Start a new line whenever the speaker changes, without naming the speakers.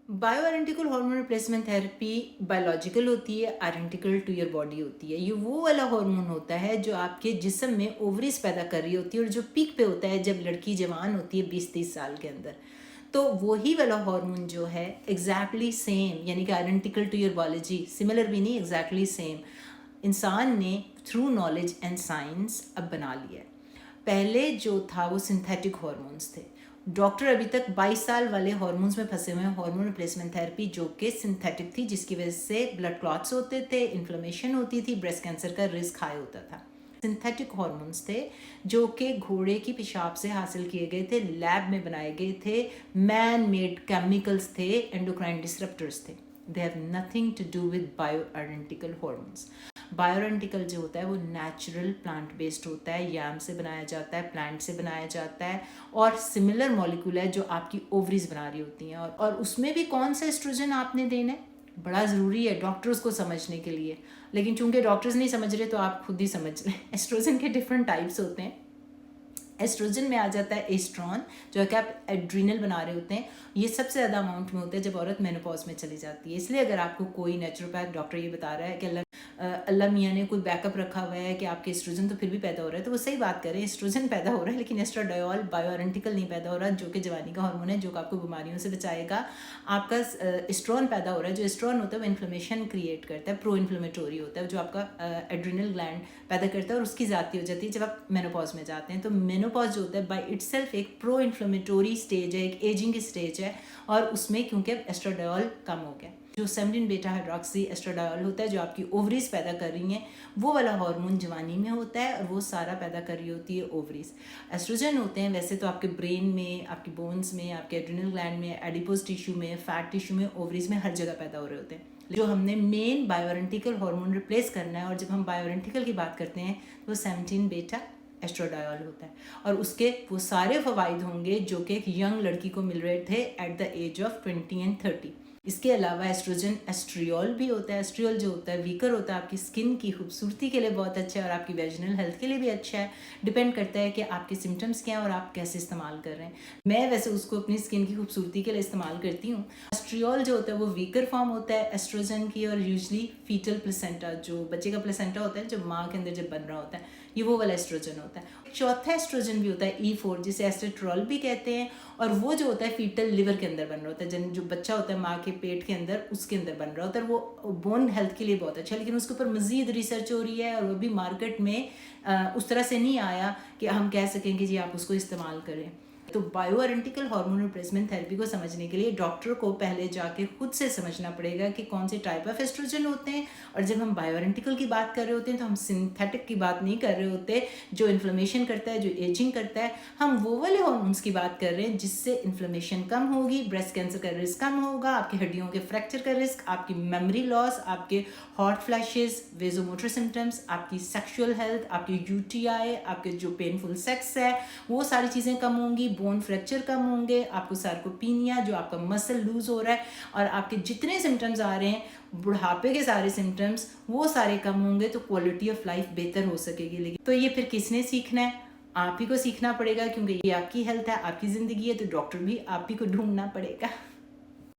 Bio identical hormone replacement therapy biological होती है, identical to your body होती है। ये वो वाला हार्मोन होता है जो आपके जिस्म में ओवरीज पैदा कर रही होती है और जो पीक पे होता है जब लड़की जवान होती है 20-30 साल के अंदर। तो वही वाला हार्मोन जो है एग्जैक्टली सेम, यानी कि identical to your biology, similar भी नहीं, एग्जैक्टली सेम इंसान ने थ्रू नॉलेज एंड साइंस अब बना लिया है। पहले जो था वो सिंथेटिक हार्मोन्स थे। डॉक्टर अभी तक 22 साल वाले हार्मोन्स में फंसे हुए हैं, हार्मोन रिप्लेसमेंट थेरेपी जो कि सिंथेटिक थी, जिसकी वजह से ब्लड क्लॉट्स होते थे, इन्फ्लेमेशन होती थी, ब्रेस्ट कैंसर का रिस्क हाई होता था। सिंथेटिक हार्मोन्स थे जो कि घोड़े की पेशाब से हासिल किए गए थे, लैब में बनाए गए थे, मैन मेड केमिकल्स थे, एंडोक्राइन डिसरप्टर्स थे। They have nothing to do with bio identical hormones. Bioidentical जो होता है वो नेचुरल प्लांट बेस्ड होता है, याम से बनाया जाता है, प्लांट से बनाया जाता है, और सिमिलर मॉलिक्यूल है जो आपकी ओवरीज बना रही होती हैं। और उसमें भी कौन सा एस्ट्रोजन आपने देना है बड़ा ज़रूरी है डॉक्टर्स को समझने के लिए, लेकिन चूंकि डॉक्टर्स नहीं समझ रहे तो आप खुद ही समझ लें। एस्ट्रोजन के डिफरेंट टाइप्स होते हैं। एस्ट्रोजन में आ जाता है एस्ट्रॉन, जो है कि आप एड्रीनल बना रहे होते हैं। ये सबसे ज़्यादा अमाउंट में होता है जब औरत मेनोपॉज में चली जाती है। इसलिए अगर आपको कोई नेचुरोपैथ डॉक्टर ये बता रहा है कि अल्लाह मियाँ ने कोई बैकअप रखा हुआ है कि आपके एस्ट्रोजन तो फिर भी पैदा हो रहा है, तो वो सही बात करें, एस्ट्रोजन पैदा हो रहा है, लेकिन एस्ट्राडायोल बायोआइडेंटिकल नहीं पैदा हो रहा, जो कि जवानी का हार्मोन है, जो आपको बीमारियों से बचाएगा। आपका एस्ट्रॉन पैदा हो रहा है। जो एस्ट्रॉन होता है वो इन्फ्लेमेशन क्रिएट करता है, प्रो इन्फ्लेमेटोरी होता है, जो आपका एड्रिनल ग्लैंड पैदा करता है और उसकी ज़ाती हो जाती है जब आप मेनोपॉज में जाते हैं। तो मेनोपॉज जो होता है बाय इटसेल्फ एक प्रो इन्फ्लेमेटोरी स्टेज है, एक एजिंग की स्टेज है, और उसमें क्योंकि एस्ट्राडायोल कम हो गया, जो 17 बीटा हाइड्रोक्सी एस्ट्राडायोल होता है जो आपकी ओवरीज पैदा कर रही हैं, वो वाला हार्मोन जवानी में होता है और वो सारा पैदा कर रही होती है ओवरीज। एस्ट्रोजन होते हैं वैसे तो आपके ब्रेन में, आपकी बोन्स में, आपके एड्रिनल ग्लैंड में, एडिपोज टिश्यू में, फैट टिश्यू में, ओवरीज में, हर जगह पैदा हो रहे होते हैं। जो हमने मेन बायोरेंटिकल हार्मोन रिप्लेस करना है, और जब हम बायोरेंटिकल की बात करते हैं तो 17 बीटा एस्ट्राडायोल होता है, और उसके वो सारे फ़वाइद होंगे जो कि एक यंग लड़की को मिल रहे थे at the age of 20 and 30। इसके अलावा एस्ट्रोजन एस्ट्रियोल भी होता है। एस्ट्रियोल जो होता है वीकर होता है, आपकी स्किन की खूबसूरती के लिए बहुत अच्छा है और आपकी वेजिनल हेल्थ के लिए भी अच्छा है। डिपेंड करता है कि आपके सिम्टम्स क्या हैं और आप कैसे इस्तेमाल कर रहे हैं। मैं वैसे उसको अपनी स्किन की खूबसूरती के लिए इस्तेमाल करती हूँ। एस्ट्रियोल जो होता है वो वीकर फॉर्म होता है एस्ट्रोजन की, और यूजली फीटल प्लेसेंटा, जो बच्चे का प्लेसेंटा होता है जो माँ के अंदर जब बन रहा होता है, ये वो वाला एस्ट्रोजन होता है। चौथा एस्ट्रोजन भी होता है E4, जिसे एस्टेट्रॉल भी कहते हैं, और वो जो होता है फीटल लिवर के अंदर बन रहा होता है, जो बच्चा होता है माँ के पेट के अंदर, उसके अंदर बन रहा होता है। वो बोन हेल्थ के लिए बहुत अच्छा है, लेकिन उसके ऊपर मज़ीद रिसर्च हो रही है और वो भी मार्केट में उस तरह से नहीं आया कि हम कह सकें कि जी आप उसको इस्तेमाल करें। तो बायोआइडेंटिकल हार्मोन रिप्लेसमेंट थेरेपी को समझने के लिए डॉक्टर को पहले जाके खुद से समझना पड़ेगा कि कौन से टाइप ऑफ एस्ट्रोजन होते हैं, और जब हम बायोआइडेंटिकल की बात कर रहे होते हैं तो हम सिंथेटिक की बात नहीं कर रहे होते जो इन्फ्लेमेशन करता है, जो एजिंग करता है। हम वो वाले हार्मोन्स की बात कर रहे हैं जिससे इन्फ्लेमेशन कम होगी, ब्रेस्ट कैंसर का रिस्क कम होगा, आपकी हड्डियों के फ्रैक्चर का रिस्क, आपकी मेमोरी लॉस, आपके हॉट फ्लैशेस, वेजोमोटर सिम्टम्स, आपकी सेक्शुअल हेल्थ, आपकी UTI, आपके जो पेनफुल सेक्स है, वो सारी चीज़ें कम होंगी, बोन फ्रैक्चर कम होंगे, आपको सार्कोपीनिया, जो आपका मसल लूज हो रहा है, और आपके जितने सिम्टम्स आ रहे हैं बुढ़ापे के सारे सिम्टम्स, वो सारे कम होंगे, तो क्वालिटी ऑफ लाइफ बेहतर हो सकेगी। लेकिन तो ये फिर किसने सीखना है? आप ही को सीखना पड़ेगा, क्योंकि ये आपकी हेल्थ है, आपकी ज़िंदगी है, तो डॉक्टर भी आप ही को ढूंढना पड़ेगा।